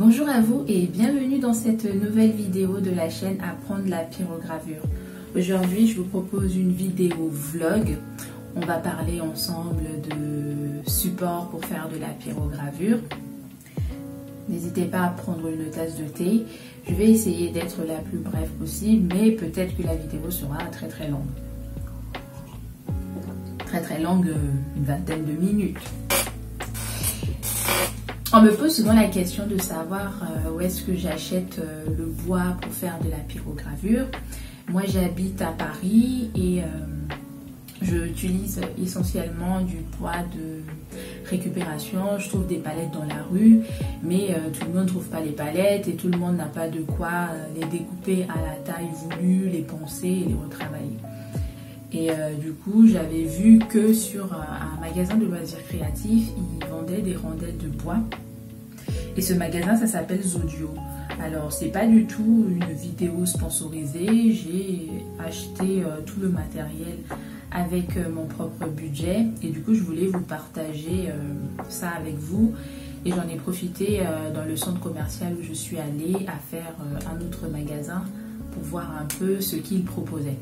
Bonjour à vous et bienvenue dans cette nouvelle vidéo de la chaîne Apprendre la pyrogravure. Aujourd'hui, je vous propose une vidéo vlog. On va parler ensemble de support pour faire de la pyrogravure. N'hésitez pas à prendre une tasse de thé. Je vais essayer d'être la plus brève possible, mais peut-être que la vidéo sera très longue. Très longue, une vingtaine de minutes. On me pose souvent la question de savoir où est-ce que j'achète le bois pour faire de la pyrogravure. Moi, j'habite à Paris et j'utilise essentiellement du bois de récupération. Je trouve des palettes dans la rue, mais tout le monde ne trouve pas les palettes et tout le monde n'a pas de quoi les découper à la taille voulue, les poncer et les retravailler. Et du coup, j'avais vu que sur un magasin de loisirs créatifs, ils vendaient des rondelles de bois. Et ce magasin, ça s'appelle Zodio. Alors, c'est pas du tout une vidéo sponsorisée. J'ai acheté tout le matériel avec mon propre budget. Et du coup, je voulais vous partager ça avec vous. Et j'en ai profité dans le centre commercial où je suis allée à faire un autre magasin pour voir un peu ce qu'ils proposaient.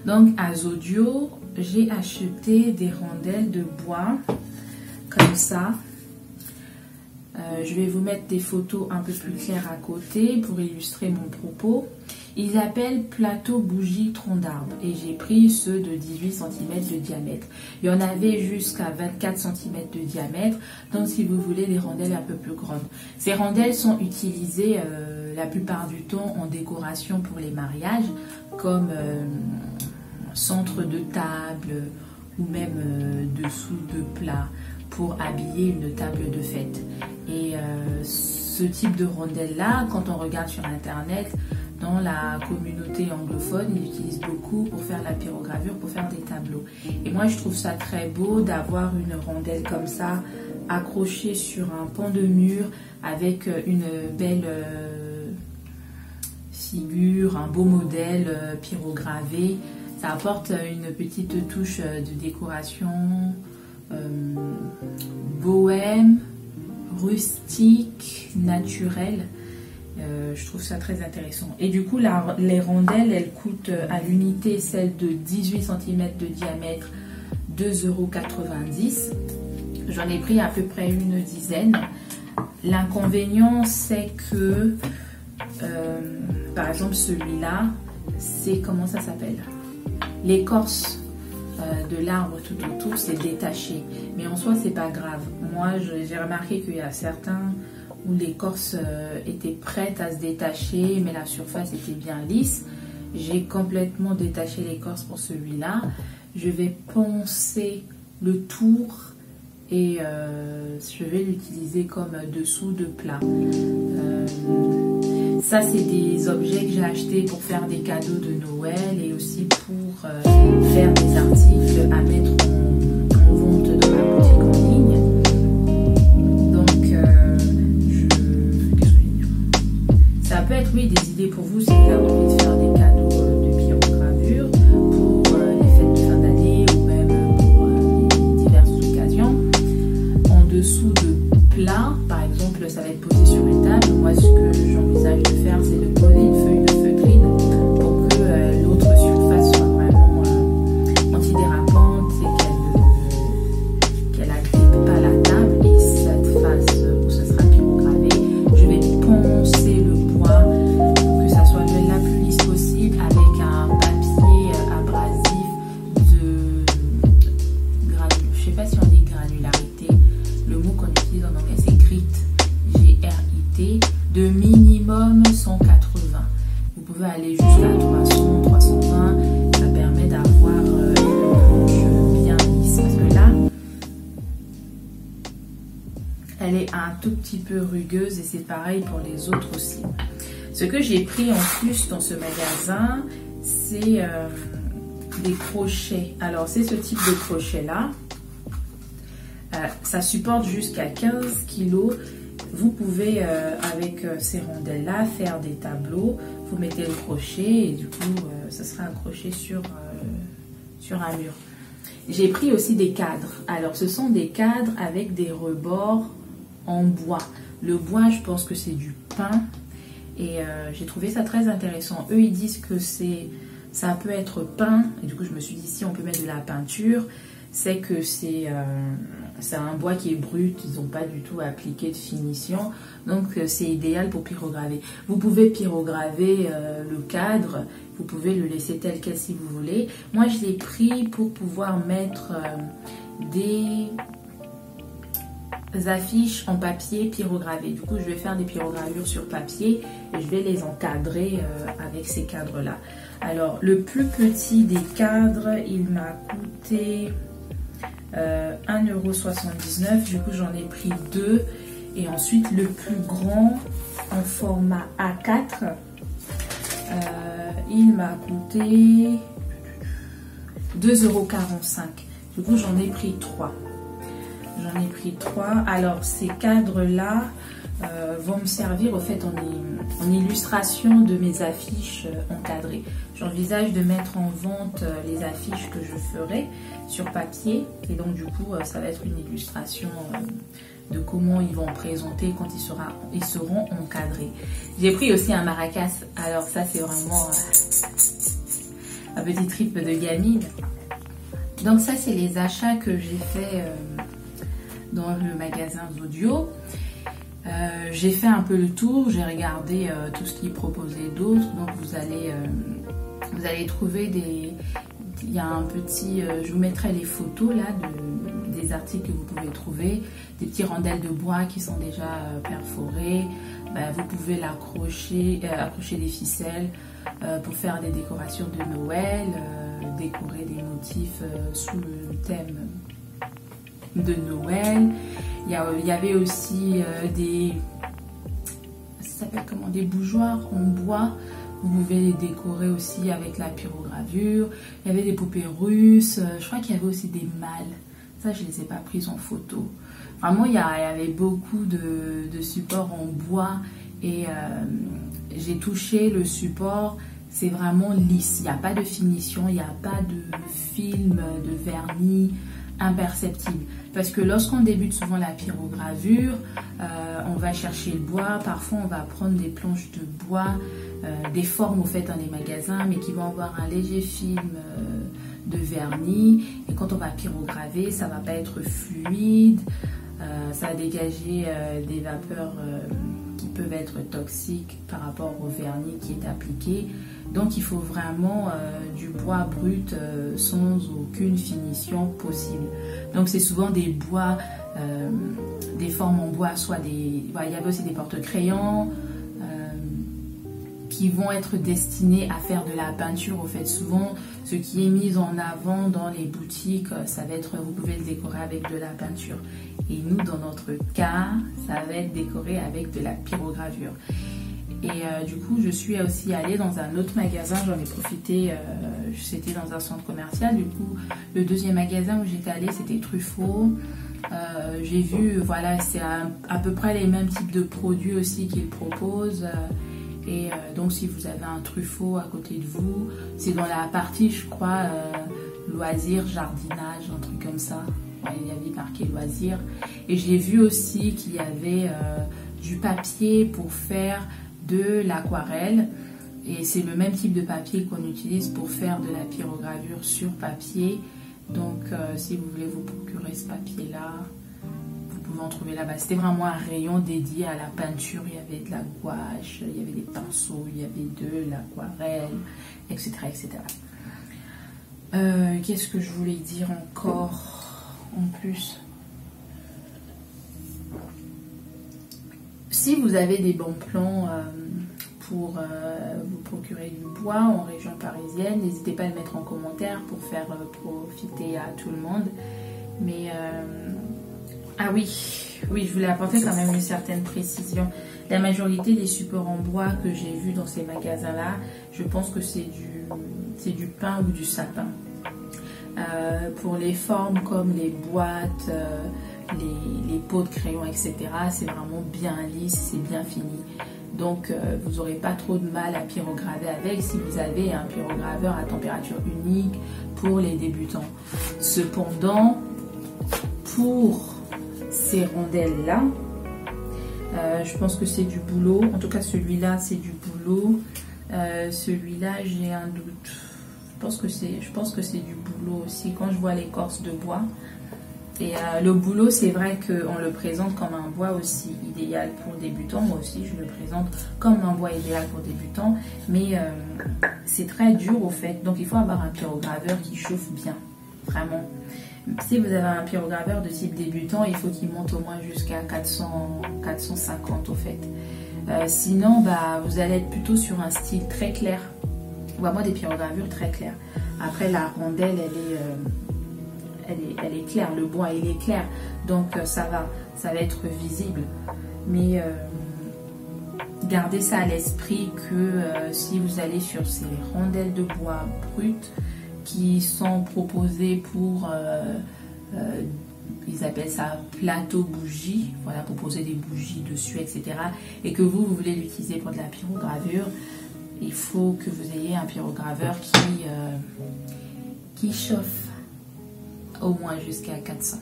Donc à Zodio, j'ai acheté des rondelles de bois comme ça. Je vais vous mettre des photos un peu plus claires à côté pour illustrer mon propos. Ils appellent plateau bougie tronc d'arbre et j'ai pris ceux de 18 cm de diamètre. Il y en avait jusqu'à 24 cm de diamètre, donc si vous voulez des rondelles un peu plus grandes. Ces rondelles sont utilisées la plupart du temps en décoration pour les mariages, comme centre de table ou même dessous de plat pour habiller une table de fête. Et ce type de rondelles là, quand on regarde sur internet, dans la communauté anglophone, ils l'utilisent beaucoup pour faire la pyrogravure, pour faire des tableaux. Et moi je trouve ça très beau d'avoir une rondelle comme ça accrochée sur un pan de mur avec une belle figure, un beau modèle pyrogravé. Ça apporte une petite touche de décoration bohème, rustique, naturelle. Je trouve ça très intéressant. Et du coup, les rondelles, elles coûtent à l'unité, celle de 18 cm de diamètre, 2,90 €. J'en ai pris à peu près une dizaine. L'inconvénient, c'est que, par exemple, celui-là, c'est, comment ça s'appelle ? L'écorce de l'arbre tout autour, c'est détaché. Mais en soi, c'est pas grave. Moi, j'ai remarqué qu'il y a certains où l'écorce était prête à se détacher, mais la surface était bien lisse. J'ai complètement détaché l'écorce pour celui-là. Je vais poncer le tour et je vais l'utiliser comme dessous de plat. Ça, c'est des objets que j'ai achetés pour faire des cadeaux de Noël et aussi pour faire des articles à mettre en vente dans la boutique en ligne. Donc, qu'est-ce que je veux dire ? Ça peut être, oui, des idées pour vous si vous avez envie de faire des cadeaux de pyrogravure pour les fêtes de fin d'année ou même pour diverses occasions. En dessous de plat, par exemple, ça va être posé sur une table. Moi, ce que j'envisage de faire, c'est de poser une feuille de feutrine pour que l'autre surface soit vraiment antidérapante et qu'elle agrippe pas la table. Et cette face où ce sera pyrogravé, je vais poncer le bois pour que ça soit la plus lisse possible avec un papier abrasif de je sais pas si on dit granularité. Le mot qu'on utilise en anglais, c'est grit, G-R-I-T, de minimum 180. Vous pouvez aller jusqu'à 300, 320. Ça permet d'avoir une planche bien lisse. Parce que là, elle est un tout petit peu rugueuse et c'est pareil pour les autres aussi. Ce que j'ai pris en plus dans ce magasin, c'est des crochets. Alors, c'est ce type de crochet-là. Ça supporte jusqu'à 15 kg. Vous pouvez, avec ces rondelles-là, faire des tableaux. Vous mettez le crochet et du coup, ce sera accroché sur un mur. J'ai pris aussi des cadres. Alors, ce sont des cadres avec des rebords en bois. Le bois, je pense que c'est du pin. Et j'ai trouvé ça très intéressant. Eux, ils disent que ça peut être peint. Et du coup, je me suis dit, si on peut mettre de la peinture, c'est que c'est un bois qui est brut. Ils n'ont pas du tout appliqué de finition. Donc, c'est idéal pour pyrograver. Vous pouvez pyrograver le cadre. Vous pouvez le laisser tel quel si vous voulez. Moi, je l'ai pris pour pouvoir mettre des affiches en papier pyrogravées. Du coup, je vais faire des pyrogravures sur papier et je vais les encadrer avec ces cadres-là. Alors, le plus petit des cadres, il m'a coûté 1,79 €. Du coup, j'en ai pris 2. Et ensuite, le plus grand en format A4, il m'a coûté 2,45 €. Du coup, j'en ai pris 3. J'en ai pris 3. Alors, ces cadres-là vont me servir au fait en illustration de mes affiches encadrées. J'envisage de mettre en vente les affiches que je ferai sur papier. Et donc, du coup, ça va être une illustration de comment ils vont présenter quand ils seront encadrés. J'ai pris aussi un maracas. Alors, ça, c'est vraiment un petit trip de gamine. Donc, ça, c'est les achats que j'ai fait dans le magasin Zodio. J'ai fait un peu le tour, j'ai regardé tout ce qu'ils proposaient d'autre. Donc vous allez trouver il y a un petit, je vous mettrai les photos là des articles que vous pouvez trouver, des petits rondelles de bois qui sont déjà perforées. Vous pouvez accrocher des ficelles pour faire des décorations de Noël, décorer des motifs sous le thème de Noël. Il y avait aussi ça s'appelle comment, des bougeoirs en bois. Vous pouvez les décorer aussi avec la pyrogravure. Il y avait des poupées russes. Je crois qu'il y avait aussi des mâles. Ça, je ne les ai pas prises en photo. Vraiment, il y avait beaucoup de supports en bois. Et j'ai touché le support. C'est vraiment lisse. Il n'y a pas de finition. Il n'y a pas de film, de vernis imperceptible. Parce que lorsqu'on débute souvent la pyrogravure, on va chercher le bois. Parfois, on va prendre des planches de bois, des formes au fait dans les magasins, mais qui vont avoir un léger film de vernis. Et quand on va pyrograver, ça va pas être fluide. Ça va dégager des vapeurs qui peuvent être toxiques par rapport au vernis qui est appliqué. Donc il faut vraiment du bois brut sans aucune finition possible. Donc c'est souvent des bois, des formes en bois, soit il y avait aussi des porte-crayons qui vont être destinés à faire de la peinture. Au fait, souvent ce qui est mis en avant dans les boutiques, ça va être, vous pouvez le décorer avec de la peinture. Et nous, dans notre cas, ça va être décoré avec de la pyrogravure. Et du coup, je suis aussi allée dans un autre magasin, j'en ai profité, c'était dans un centre commercial. Du coup, le deuxième magasin où j'étais allée, c'était Truffaut. J'ai vu, voilà, c'est à peu près les mêmes types de produits aussi qu'ils proposent. Donc, si vous avez un Truffaut à côté de vous, c'est dans la partie, je crois, loisirs, jardinage, un truc comme ça. Ouais, il y avait marqué loisirs. Et j'ai vu aussi qu'il y avait du papier pour faire de l'aquarelle. Et c'est le même type de papier qu'on utilise pour faire de la pyrogravure sur papier. Donc, si vous voulez vous procurer ce papier-là, vous pouvez en trouver là-bas. C'était vraiment un rayon dédié à la peinture. Il y avait de la gouache, il y avait des pinceaux, il y avait de l'aquarelle, etc. etc. Qu'est-ce que je voulais dire encore en plus? Si vous avez des bons plans pour vous procurer du bois en région parisienne, n'hésitez pas à le mettre en commentaire pour faire profiter à tout le monde. Mais ah oui, je voulais apporter quand même une certaine précision. La majorité des supports en bois que j'ai vus dans ces magasins-là, je pense que c'est du pin ou du sapin. Pour les formes comme les boîtes, les pots de crayon, etc., c'est vraiment bien lisse, c'est bien fini. Donc vous n'aurez pas trop de mal à pyrograver avec si vous avez un pyrograveur à température unique pour les débutants. Cependant, pour ces rondelles-là, Je pense que c'est du boulot. En tout cas, celui-là, c'est du boulot. Celui-là, j'ai un doute. Je pense que c'est du boulot aussi. Quand je vois l'écorce de bois. Et le boulot, c'est vrai qu'on le présente comme un bois aussi idéal pour débutants. Moi aussi, je le présente comme un bois idéal pour débutants. Mais c'est très dur au fait. Donc, il faut avoir un pyrograveur qui chauffe bien. Vraiment. Si vous avez un pyrograveur de type débutant, il faut qu'il monte au moins jusqu'à 450 au fait. Sinon, vous allez être plutôt sur un style très clair. Vraiment des pyrogravures très claires. Après, la rondelle, elle est claire. Le bois, il est clair. Donc, ça va être visible. Mais gardez ça à l'esprit que si vous allez sur ces rondelles de bois brutes qui sont proposées pour, ils appellent ça plateau bougie, voilà, pour poser des bougies dessus, etc. Et que vous voulez l'utiliser pour de la pyrogravure, il faut que vous ayez un pyrograveur qui chauffe au moins jusqu'à 400,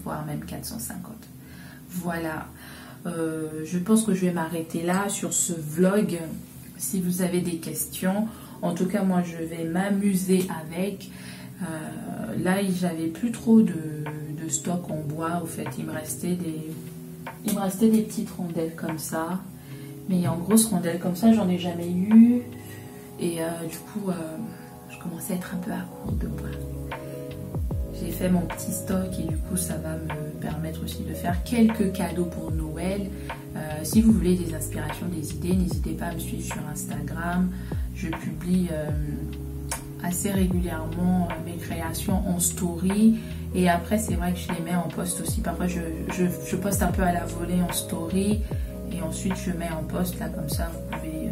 voire même 450. Voilà, je pense que je vais m'arrêter là sur ce vlog. Si vous avez des questions, en tout cas moi je vais m'amuser avec. Là j'avais plus trop de stock en bois, au fait il me restait des petites rondelles comme ça. Mais en grosse rondelle comme ça, j'en ai jamais eu. Et du coup, je commençais à être un peu à court de bois. J'ai fait mon petit stock et du coup, ça va me permettre aussi de faire quelques cadeaux pour Noël. Si vous voulez des inspirations, des idées, n'hésitez pas à me suivre sur Instagram. Je publie assez régulièrement mes créations en story. Et après, c'est vrai que je les mets en post aussi. Parfois, je poste un peu à la volée en story. Et ensuite, je mets en post, là, comme ça, vous pouvez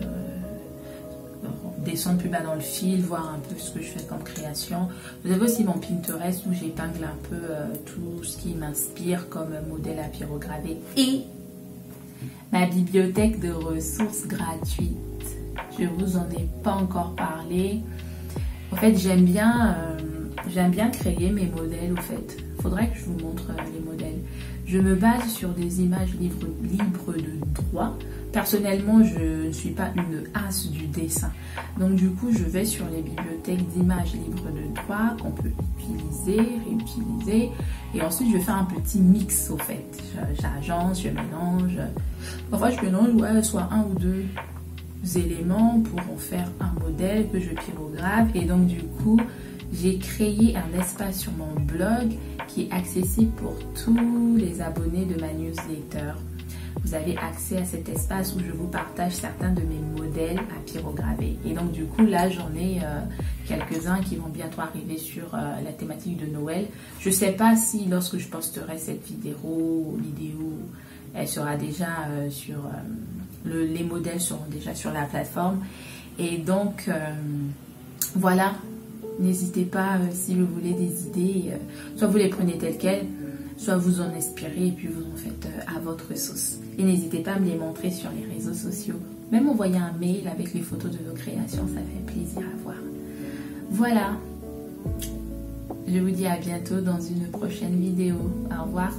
descendre plus bas dans le fil, voir un peu ce que je fais comme création. Vous avez aussi mon Pinterest où j'épingle un peu tout ce qui m'inspire comme modèle à pyrograver. Et ma bibliothèque de ressources gratuites. Je vous en ai pas encore parlé. En fait, j'aime bien créer mes modèles, au fait. Faudrait que je vous montre les modèles. Je me base sur des images libres de droit. Personnellement, je ne suis pas une as du dessin. Donc du coup, je vais sur les bibliothèques d'images libres de droit qu'on peut utiliser, réutiliser. Et ensuite, je fais un petit mix, au fait. J'agence, je mélange. Parfois, je mélange soit un ou deux éléments pour en faire un modèle que je pyrographe. Et donc du coup, j'ai créé un espace sur mon blog qui est accessible pour tous les abonnés de ma newsletter. Vous avez accès à cet espace où je vous partage certains de mes modèles à pyrograver. Et donc du coup, là, j'en ai quelques-uns qui vont bientôt arriver sur la thématique de Noël. Je ne sais pas si lorsque je posterai cette vidéo, elle sera déjà sur... les modèles seront déjà sur la plateforme. Et donc, voilà. N'hésitez pas, si vous voulez des idées, soit vous les prenez telles quelles, soit vous en inspirez et puis vous en faites à votre sauce. Et n'hésitez pas à me les montrer sur les réseaux sociaux. Même envoyer un mail avec les photos de vos créations, ça fait plaisir à voir. Voilà. Je vous dis à bientôt dans une prochaine vidéo. Au revoir.